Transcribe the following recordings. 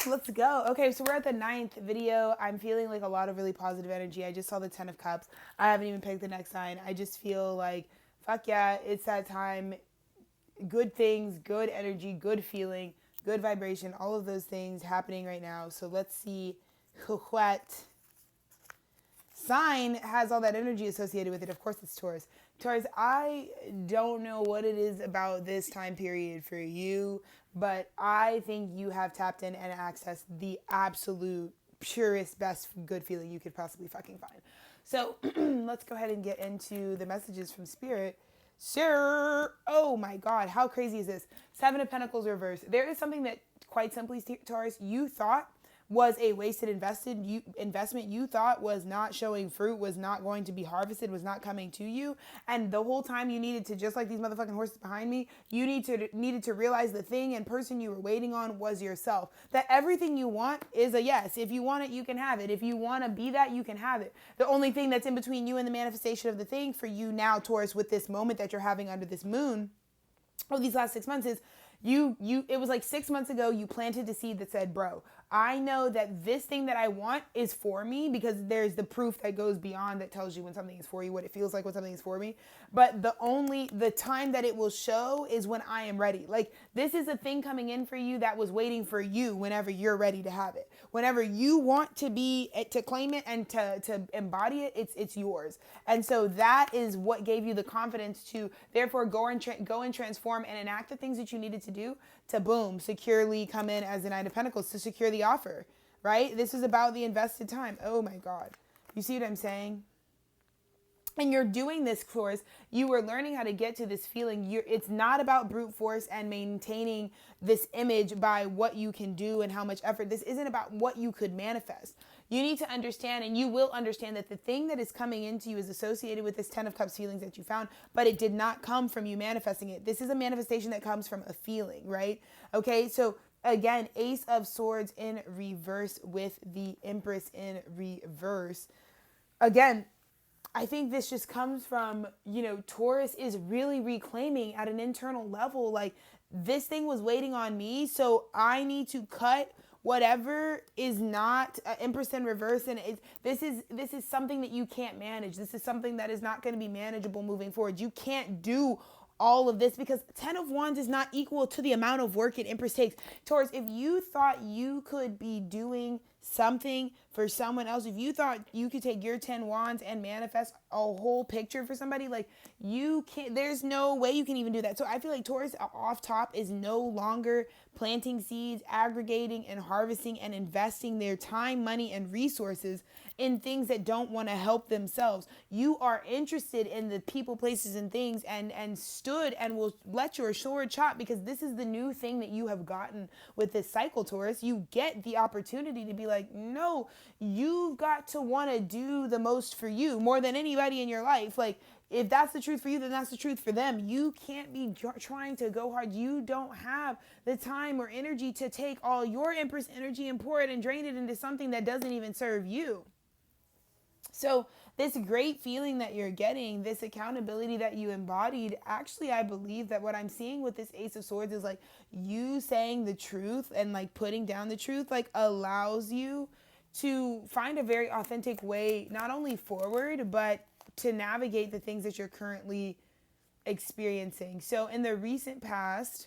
let's go. Okay, so we're at the 9th video. I'm feeling like a lot of really positive energy. I just saw the 10 of Cups. I haven't even picked the next sign. I just feel like, fuck yeah, it's that time. Good things, good energy, good feeling, good vibration, all of those things happening right now. So let's see what sign has all that energy associated with it. Of course, it's Taurus. Taurus, I don't know what it is about this time period for you, but I think you have tapped in and accessed the absolute purest, best good feeling you could possibly fucking find. So let's go ahead and get into the messages from Spirit. Sir, oh my God, how crazy is this? 7 of Pentacles reversed. There is something that, quite simply, Taurus, you thought was a wasted investment you thought was not showing fruit, was not going to be harvested, was not coming to you. And the whole time you needed to, just like these motherfucking horses behind me, you needed to realize the thing and person you were waiting on was yourself. That everything you want is a yes. If you want it, you can have it. If you want to be that, you can have it. The only thing that's in between you and the manifestation of the thing for you now, Taurus, with this moment that you're having under this moon, over these last 6 months, is it was like 6 months ago you planted the seed that said, bro, I know that this thing that I want is for me, because there's the proof that goes beyond that tells you when something is for you, what it feels like when something is for me. But the time that it will show is when I am ready. Like, this is a thing coming in for you that was waiting for you whenever you're ready to have it. Whenever you want to claim it and to embody it, it's yours. And so that is what gave you the confidence to therefore go and transform and enact the things that you needed to do to, boom, securely come in as the Knight of Pentacles, to secure the offer, right? This is about the invested time. Oh my God. You see what I'm saying? And you're doing this course, you were learning how to get to this feeling. It's not about brute force and maintaining this image by what you can do and how much effort. This isn't about what you could manifest. You need to understand, and you will understand, that the thing that is coming into you is associated with this 10 of Cups feelings that you found, but it did not come from you manifesting it. This is a manifestation that comes from a feeling, right? Okay, so again, Ace of Swords in reverse with the Empress in reverse. Again, I think this just comes from, Taurus is really reclaiming at an internal level, like, this thing was waiting on me, so I need to cut whatever is not Empress in reverse. And this is something that you can't manage. This is something that is not going to be manageable moving forward. You can't do all of this because 10 of Wands is not equal to the amount of work an Empress takes. Taurus, if you thought you could be doing something for someone else, if you thought you could take your 10 wands and manifest a whole picture for somebody, like, you can't, there's no way you can even do that. So I feel like Taurus off top is no longer planting seeds, aggregating and harvesting and investing their time, money, and resources in things that don't want to help themselves. You are interested in the people, places, and things, and stood and will let your sword chop, because this is the new thing that you have gotten with this cycle, Taurus. You get the opportunity to be like, no, you've got to want to do the most for you more than anybody in your life. Like, if that's the truth for you, then that's the truth for them. You can't be trying to go hard. You don't have the time or energy to take all your Empress energy and pour it and drain it into something that doesn't even serve you. So this great feeling that you're getting, this accountability that you embodied, actually, I believe that what I'm seeing with this Ace of Swords is like you saying the truth and like putting down the truth, like, allows you to find a very authentic way, not only forward, but to navigate the things that you're currently experiencing. So in the recent past,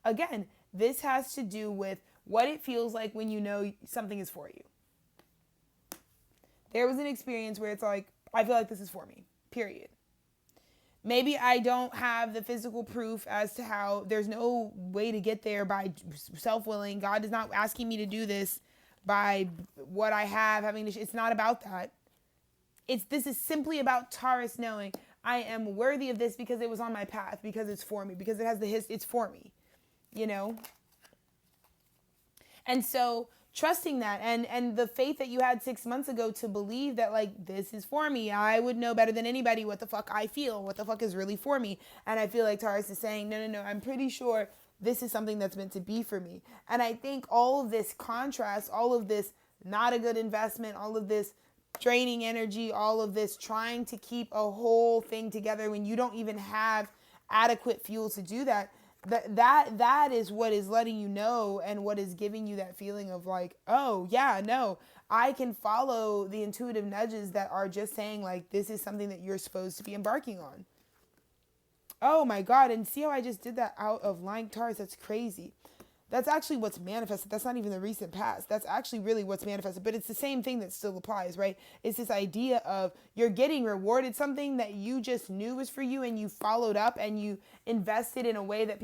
again, this has to do with what it feels like when you know something is for you. There was an experience where it's like, I feel like this is for me, period. Maybe I don't have the physical proof as to how, there's no way to get there by self-willing. God is not asking me to do this by what I have, it's not about that. This is simply about Taurus knowing I am worthy of this because it was on my path, because it's for me, because it has it's for me, And so trusting that and the faith that you had 6 months ago to believe that, like, this is for me. I would know better than anybody what the fuck I feel, what the fuck is really for me. And I feel like Taurus is saying, no, I'm pretty sure this is something that's meant to be for me. And I think all of this contrast, all of this not a good investment, all of this draining energy, all of this trying to keep a whole thing together when you don't even have adequate fuel to do that, That is what is letting you know, and what is giving you that feeling of like, oh yeah, no, I can follow the intuitive nudges that are just saying like, this is something that you're supposed to be embarking on. Oh my God. And see how I just did that out of line, Taurus? That's crazy. That's actually what's manifested. That's not even the recent past. That's actually really what's manifested. But it's the same thing that still applies, right? It's this idea of you're getting rewarded something that you just knew was for you, and you followed up and you invested in a way that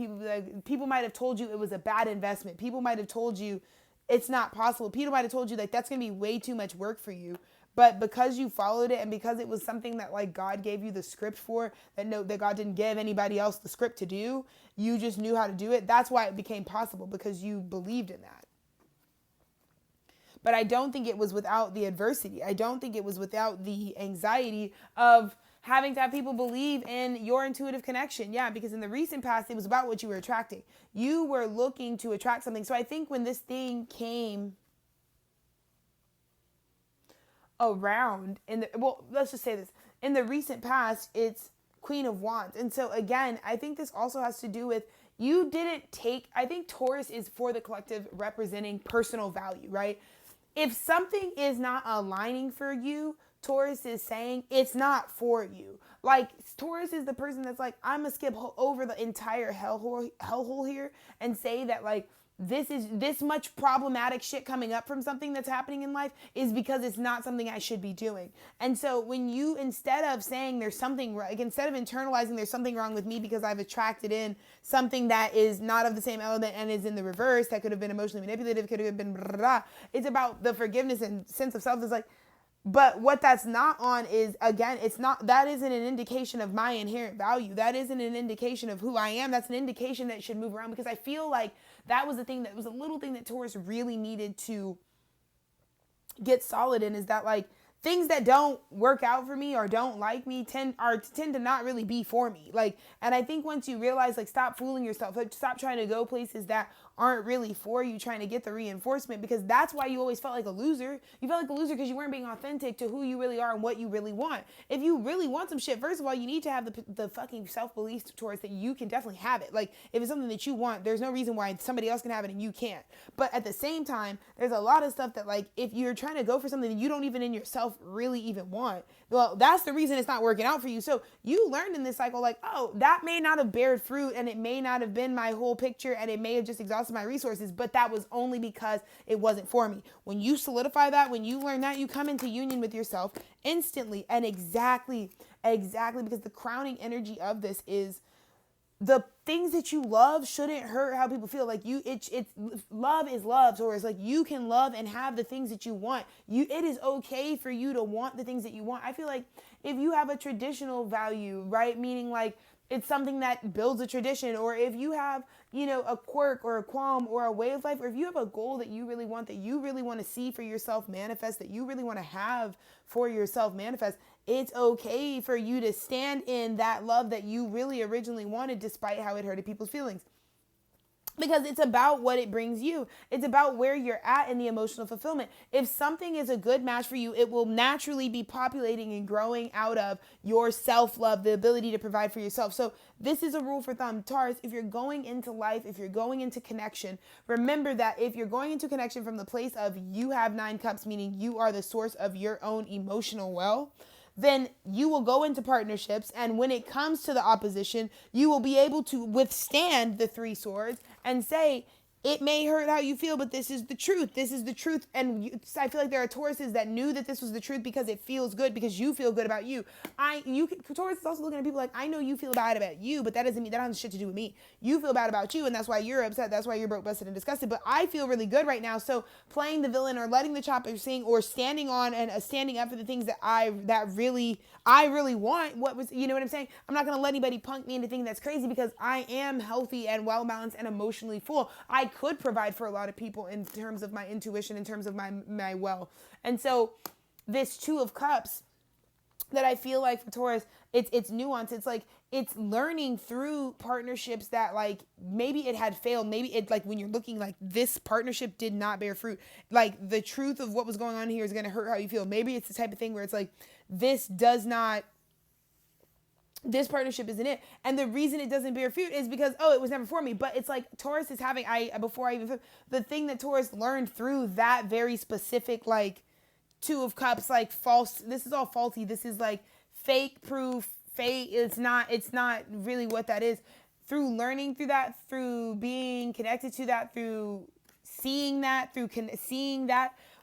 people might have told you it was a bad investment. People might have told you it's not possible. People might have told you like that's going to be way too much work for you. But because you followed it, and because it was something that like God gave you the script for, that God didn't give anybody else the script to do, you just knew how to do it. That's why it became possible, because you believed in that. But I don't think it was without the adversity. I don't think it was without the anxiety of having to have people believe in your intuitive connection. Yeah, because in the recent past, it was about what you were attracting. You were looking to attract something. So I think when this thing came around let's just say this, in the recent past, it's Queen of Wands. And so again, I think this also has to do with I think Taurus is for the collective, representing personal value, right? If something is not aligning for you, Taurus is saying it's not for you. Like, Taurus is the person that's like, I'm gonna skip over the entire hellhole here and say that like, this much problematic shit coming up from something that's happening in life is because it's not something I should be doing. And so when you, instead of saying there's something wrong, instead of internalizing there's something wrong with me because I've attracted in something that is not of the same element and is in the reverse, that could have been emotionally manipulative, could have been blah, blah, blah. It's about the forgiveness and sense of self. It's like, but what that's not on is, again, that isn't an indication of my inherent value. That isn't an indication of who I am. That's an indication that it should move around, because I feel like that was a little thing that Taurus really needed to get solid in, is that like, things that don't work out for me or don't like me tend to not really be for me. Like, and I think once you realize, like, stop fooling yourself, like, stop trying to go places that aren't really for you, trying to get the reinforcement, because that's why you always felt like a loser. You felt like a loser because you weren't being authentic to who you really are and what you really want. If you really want some shit, first of all, you need to have the fucking self-belief towards that you can definitely have it. Like, if it's something that you want, there's no reason why somebody else can have it and you can't. But at the same time, there's a lot of stuff that, like, if you're trying to go for something that you don't even in yourself really even want, well, that's the reason it's not working out for you. So you learned in this cycle, like, oh, that may not have bared fruit, and it may not have been my whole picture, and it may have just exhausted my resources, but that was only because it wasn't for me. When you solidify that, when you learn that, you come into union with yourself instantly. And exactly, because the crowning energy of this is the things that you love shouldn't hurt how people feel. Like, it's love is love. So it's like, you can love and have the things that you want. It is okay for you to want the things that you want. I feel like if you have a traditional value, right, meaning like it's something that builds a tradition, or if you have, a quirk or a qualm or a way of life, or if you have a goal that you really want to see for yourself manifest, that you really want to have for yourself manifest, it's okay for you to stand in that love that you really originally wanted, despite how it hurted people's feelings. Because it's about what it brings you. It's about where you're at in the emotional fulfillment. If something is a good match for you, it will naturally be populating and growing out of your self-love, the ability to provide for yourself. So this is a rule for thumb. Taurus, if you're going into life, if you're going into connection, remember that if you're going into connection from the place of you have 9 cups, meaning you are the source of your own emotional well, then you will go into partnerships, and when it comes to the opposition, you will be able to withstand the 3 swords and say, it may hurt how you feel, but this is the truth. This is the truth. And I feel like there are Tauruses that knew that this was the truth because it feels good, because you feel good about you. Taurus is also looking at people like, I know you feel bad about you, but that doesn't mean that has shit to do with me. You feel bad about you, and that's why you're upset. That's why you're broke, busted, and disgusted. But I feel really good right now. So playing the villain, or letting the chopper sing, or standing on and standing up for the things that I really want. You know what I'm saying? I'm not going to let anybody punk me into thinking that's crazy, because I am healthy and well balanced and emotionally full. I could provide for a lot of people in terms of my intuition, in terms of my well. And so this 2 of Cups that I feel like for Taurus, it's nuance. It's like, it's learning through partnerships that, like, maybe it had failed. Maybe it, like, when you're looking like this partnership did not bear fruit, like the truth of what was going on here is going to hurt how you feel. Maybe it's the type of thing where it's like, this does not this partnership isn't it. And the reason it doesn't bear fruit is because, oh, it was never for me. But it's like Taurus is having, the thing that Taurus learned through that very specific, like, Two of Cups, like, false, this is all faulty. This is like fake proof, fake. It's not really what that is. Through learning through that, through being connected to that, through seeing that,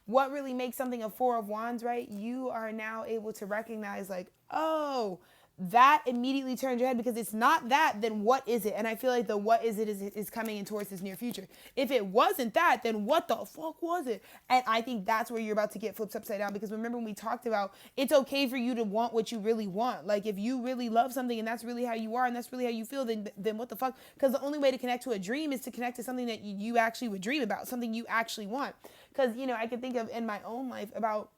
what really makes something a Four of Wands, right? You are now able to recognize, like, oh, that immediately turns your head, because it's not that, then what is it? And I feel like the what is it is coming in towards this near future. If it wasn't that, then what the fuck was it? And I think that's where you're about to get flipped upside down, because remember when we talked about it's okay for you to want what you really want. Like, if you really love something and that's really how you are and that's really how you feel, then what the fuck? Because the only way to connect to a dream is to connect to something that you actually would dream about, something you actually want. Because, I can think of in my own life about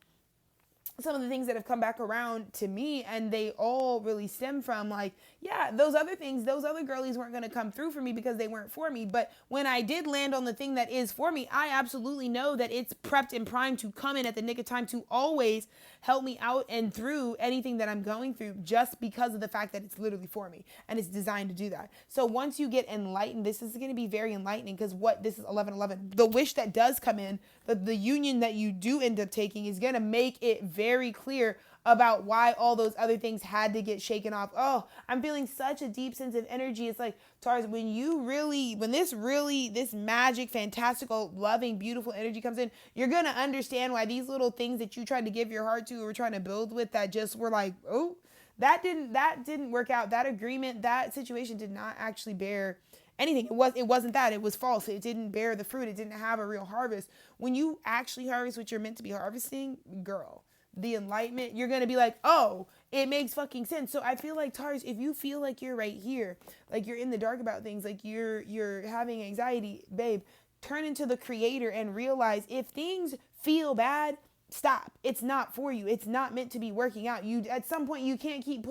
some of the things that have come back around to me, and they all really stem from, like, yeah, those other things, those other girlies weren't going to come through for me because they weren't for me. But when I did land on the thing that is for me, I absolutely know that it's prepped and primed to come in at the nick of time to always help me out and through anything that I'm going through, just because of the fact that it's literally for me and it's designed to do that. So once you get enlightened, this is going to be very enlightening, because this is 11-11. The wish that does come in, the union that you do end up taking, is going to make it very clear about why all those other things had to get shaken off. Oh, I'm feeling such a deep sense of energy. It's like, Taurus, when this magic, fantastical, loving, beautiful energy comes in, you're going to understand why these little things that you tried to give your heart to or were trying to build with, that just were like, oh, that didn't work out. That agreement, that situation did not actually bear anything. It wasn't that. It was false. It didn't bear the fruit. It didn't have a real harvest. When you actually harvest what you're meant to be harvesting, girl, the enlightenment, you're going to be like, oh, it makes fucking sense. So I feel like, Taurus, if you feel like you're right here, like you're in the dark about things, like you're having anxiety, babe, turn into the creator and realize, if things feel bad, stop. It's not for you. It's not meant to be working out. At some point, you can't keep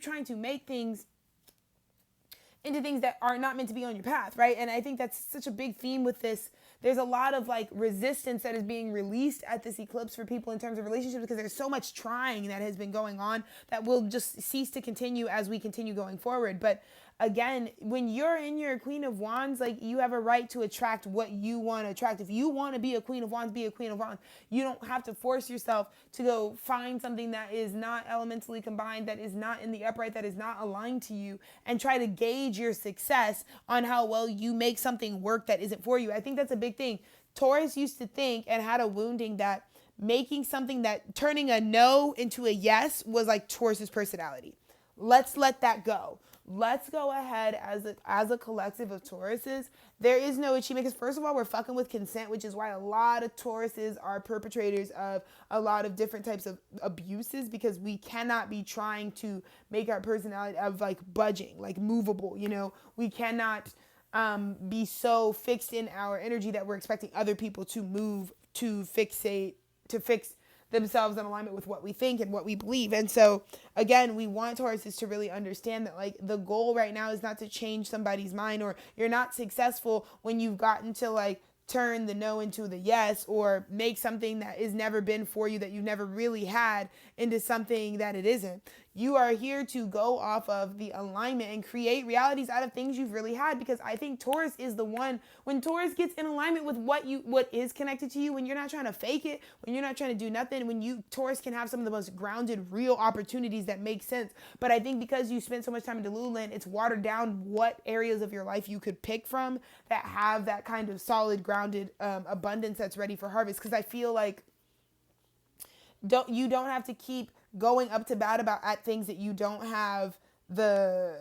trying to make things into things that are not meant to be on your path, right? And I think that's such a big theme with this. There's a lot of, like, resistance that is being released at this eclipse for people in terms of relationships, because there's so much trying that has been going on that will just cease to continue as we continue going forward. But again, when you're in your Queen of Wands, like, you have a right to attract what you want to attract. If you want to be a Queen of Wands, be a Queen of Wands. You don't have to force yourself to go find something that is not elementally combined, that is not in the upright, that is not aligned to you, and try to gauge your success on how well you make something work that isn't for you. I think that's a big thing. Taurus used to think, and had a wounding, that making something, that turning a no into a yes was like Taurus's personality. Let's let that go. Let's go ahead as a collective of Tauruses. There is no achievement, because first of all, we're fucking with consent, which is why a lot of Tauruses are perpetrators of a lot of different types of abuses, because we cannot be trying to make our personality of, like, budging, like, movable, we cannot be so fixed in our energy that we're expecting other people to move, to fix themselves in alignment with what we think and what we believe. And so again, we want Tauruses to really understand that, like, the goal right now is not to change somebody's mind, or you're not successful when you've gotten to, like, turn the no into the yes, or make something that has never been for you, that you've never really had, into something that it isn't. You are here to go off of the alignment and create realities out of things you've really had, because I think Taurus is the one, when Taurus gets in alignment with what is connected to you, when you're not trying to fake it, when you're not trying to do nothing, when Taurus can have some of the most grounded, real opportunities that make sense. But I think because you spend so much time in Lululand, it's watered down what areas of your life you could pick from that have that kind of solid, grounded abundance that's ready for harvest. Because I feel like you don't have to keep going up to bat at things that you don't have the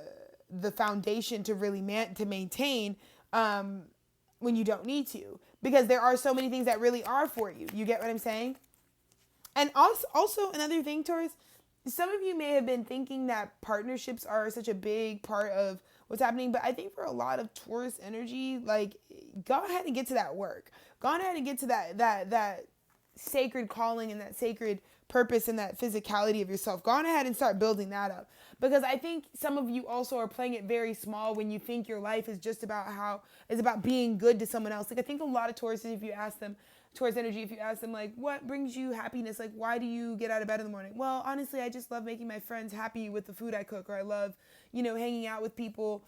foundation to really to maintain when you don't need to, because there are so many things that really are for you. You get what I'm saying? And also another thing, Taurus, some of you may have been thinking that partnerships are such a big part of what's happening, but I think for a lot of Taurus energy, like, go ahead and get to that work. Go ahead and get to that sacred calling and that sacred purpose and that physicality of yourself. Go on ahead and start building that up. Because I think some of you also are playing it very small when you think your life is just about being good to someone else. Like I think a lot of Tauruses, if you ask them, Taurus energy, if you ask them like, what brings you happiness? Like, why do you get out of bed in the morning? Well, honestly, I just love making my friends happy with the food I cook, or I love, hanging out with people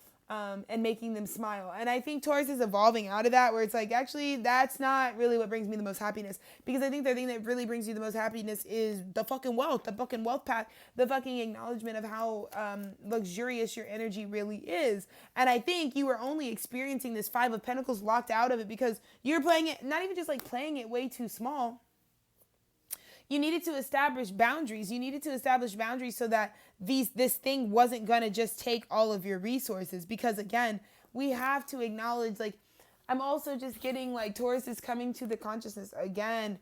and making them smile. And I think Taurus is evolving out of that, where it's like, actually, that's not really what brings me the most happiness. Because I think the thing that really brings you the most happiness is the fucking wealth path, the fucking acknowledgement of how luxurious your energy really is. And I think you are only experiencing this Five of Pentacles locked out of it because you're playing it, not even just like playing it way too small. You needed to establish boundaries. You needed to establish boundaries so that this thing wasn't going to just take all of your resources. Because again, we have to acknowledge, like, I'm also just getting like Taurus is coming to the consciousness again.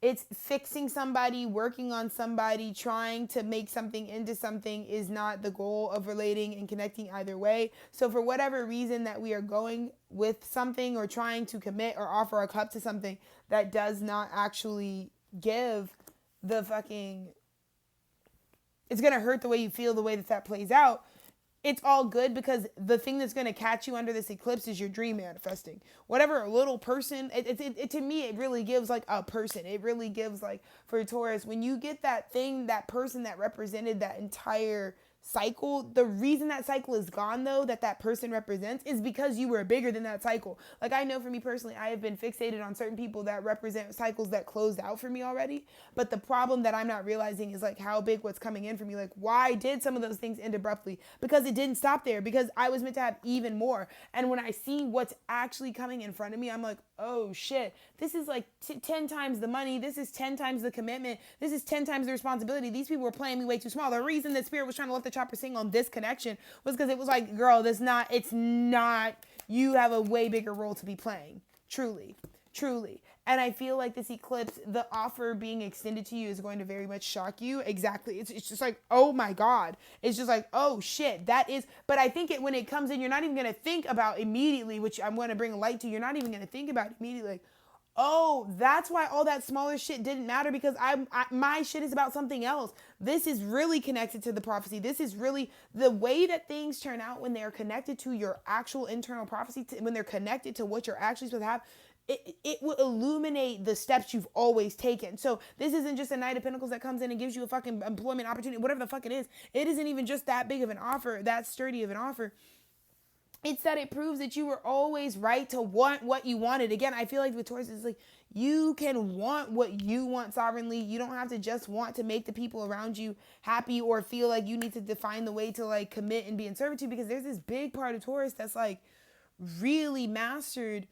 It's fixing somebody, working on somebody, trying to make something into something is not the goal of relating and connecting either way. So for whatever reason that we are going with something or trying to commit or offer a cup to something that does not actually give the fucking, it's going to hurt the way you feel, the way that plays out. It's all good because the thing that's going to catch you under this eclipse is your dream manifesting. Whatever little person, to me, it really gives like a person. It really gives like, for Taurus, when you get that thing, that person that represented that entire cycle, the reason that cycle is gone though, that person represents, is because you were bigger than that cycle. Like I know for me personally, I have been fixated on certain people that represent cycles that closed out for me already. But the problem that I'm not realizing is like how big what's coming in for me. Like why did some of those things end abruptly? Because it didn't stop there, because I was meant to have even more. And when I see what's actually coming in front of me, I'm like, oh shit, this is like 10 times the money. This is 10 times the commitment. This is 10 times the responsibility. These people were playing me way too small. The reason that Spirit was trying to let the chopper sing on this connection was because it was like, girl, it's not, you have a way bigger role to be playing. Truly. And I feel like this eclipse, the offer being extended to you is going to very much shock you. Exactly. It's just like, oh my God. It's just like, oh shit, that is, but I think when it comes in, you're not even going to think about immediately, which I'm going to bring a light to. You're not even going to think about immediately. Like, oh, that's why all that smaller shit didn't matter, because my shit is about something else. This is really connected to the prophecy. This is really the way that things turn out when they're connected to your actual internal prophecy, when they're connected to what you're actually supposed to have. It will illuminate the steps you've always taken. So this isn't just a Knight of Pentacles that comes in and gives you a fucking employment opportunity, whatever the fuck it is. It isn't even just that big of an offer, that sturdy of an offer. It's that it proves that you were always right to want what you wanted. Again, I feel like with Taurus, it's like you can want what you want sovereignly. You don't have to just want to make the people around you happy or feel like you need to define the way to like commit and be in servitude, because there's this big part of Taurus that's like really mastered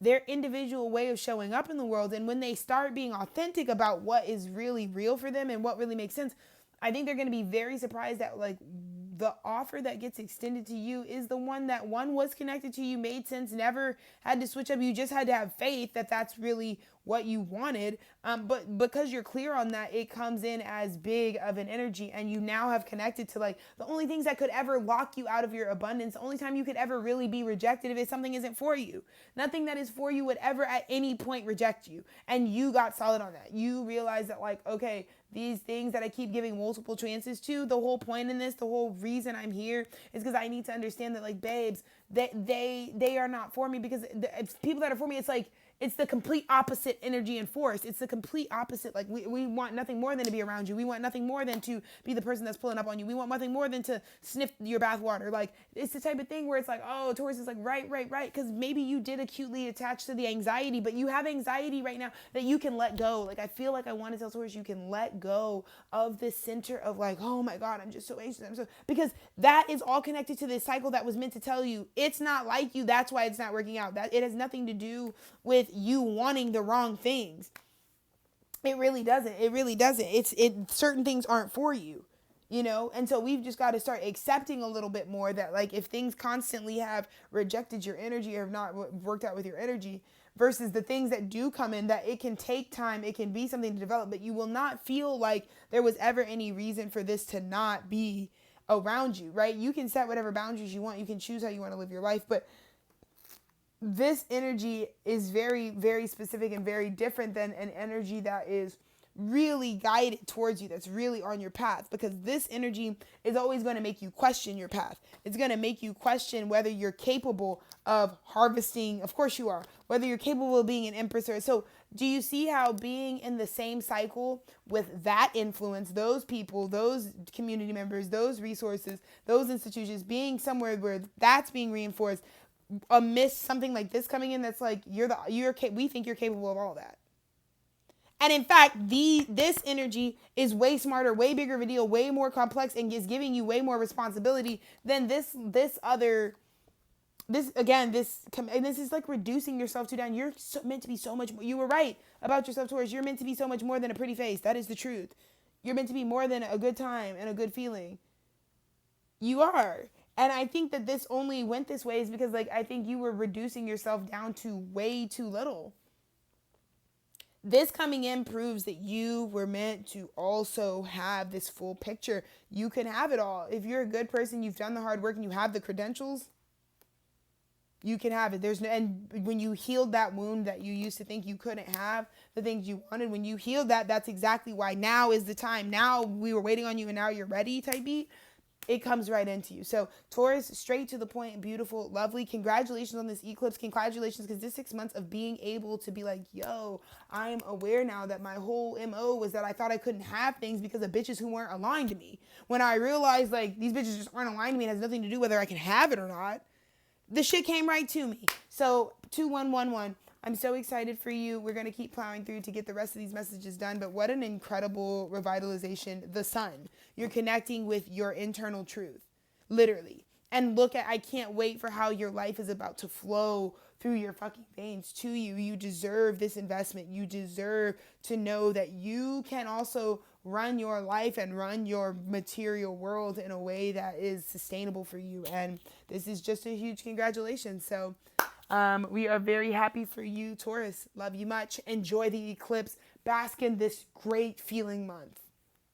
their individual way of showing up in the world. And when they start being authentic about what is really real for them and what really makes sense, I think they're going to be very surprised that like the offer that gets extended to you is the one that was connected to you, made sense, never had to switch up. You just had to have faith that that's really what you wanted. But because you're clear on that, it comes in as big of an energy, and you now have connected to like the only things that could ever lock you out of your abundance. The only time you could ever really be rejected if something isn't for you. Nothing that is for you would ever at any point reject you. And you got solid on that. You realize that like, okay, these things that I keep giving multiple chances to, the whole point in this, the whole reason I'm here is because I need to understand that like, babes, they are not for me, because if people that are for me, it's like, it's the complete opposite energy and force. It's the complete opposite. Like we want nothing more than to be around you. We want nothing more than to be the person that's pulling up on you. We want nothing more than to sniff your bathwater. Like it's the type of thing where it's like, oh, Taurus is like, right. Because maybe you did acutely attach to the anxiety, but you have anxiety right now that you can let go. Like I feel like I want to tell Taurus, you can let go of this center of like, oh my God, I'm just so anxious. Because that is all connected to this cycle that was meant to tell you it's not like you. That's why it's not working out. That it has nothing to do with you wanting the wrong things. It really doesn't. Certain things aren't for you, and so we've just got to start accepting a little bit more that like if things constantly have rejected your energy or have not worked out with your energy, versus the things that do come in, that it can take time, it can be something to develop, but you will not feel like there was ever any reason for this to not be around you, right? You can set whatever boundaries you want. You can choose how you want to live your life, but this energy is very, very specific and very different than an energy that is really guided towards you, that's really on your path, because this energy is always going to make you question your path. It's going to make you question whether you're capable of harvesting. Of course you are. Whether you're capable of being an empress or so. Do you see how being in the same cycle with that influence, those people, those community members, those resources, those institutions, being somewhere where that's being reinforced, amidst something like this coming in, that's like we think you're capable of all that. And in fact, this energy is way smarter, way bigger of a deal, way more complex, and is giving you way more responsibility than this is like reducing yourself to down. You're meant to be so much more. You were right about yourself, Taurus. You're meant to be so much more than a pretty face. That is the truth. You're meant to be more than a good time and a good feeling. You are. And I think that this only went this way is because, like, I think you were reducing yourself down to way too little. This coming in proves that you were meant to also have this full picture. You can have it all. If you're a good person, you've done the hard work, and you have the credentials, you can have it. And when you healed that wound that you used to think you couldn't have, the things you wanted, when you healed that, that's exactly why now is the time. Now we were waiting on you and now you're ready type beat. It comes right into you. So Taurus, straight to the point, beautiful, lovely. Congratulations on this eclipse. Congratulations, because this 6 months of being able to be like, yo, I'm aware now that my whole MO was that I thought I couldn't have things because of bitches who weren't aligned to me. When I realized, like, these bitches just aren't aligned to me, it has nothing to do whether I can have it or not. The shit came right to me. So 2111. I'm so excited for you. We're going to keep plowing through to get the rest of these messages done. But what an incredible revitalization. The sun. You're connecting with your internal truth. Literally. And I can't wait for how your life is about to flow through your fucking veins to you. You deserve this investment. You deserve to know that you can also run your life and run your material world in a way that is sustainable for you. And this is just a huge congratulations. So we are very happy for you, Taurus. Love you much. Enjoy the eclipse. Bask in this great feeling month.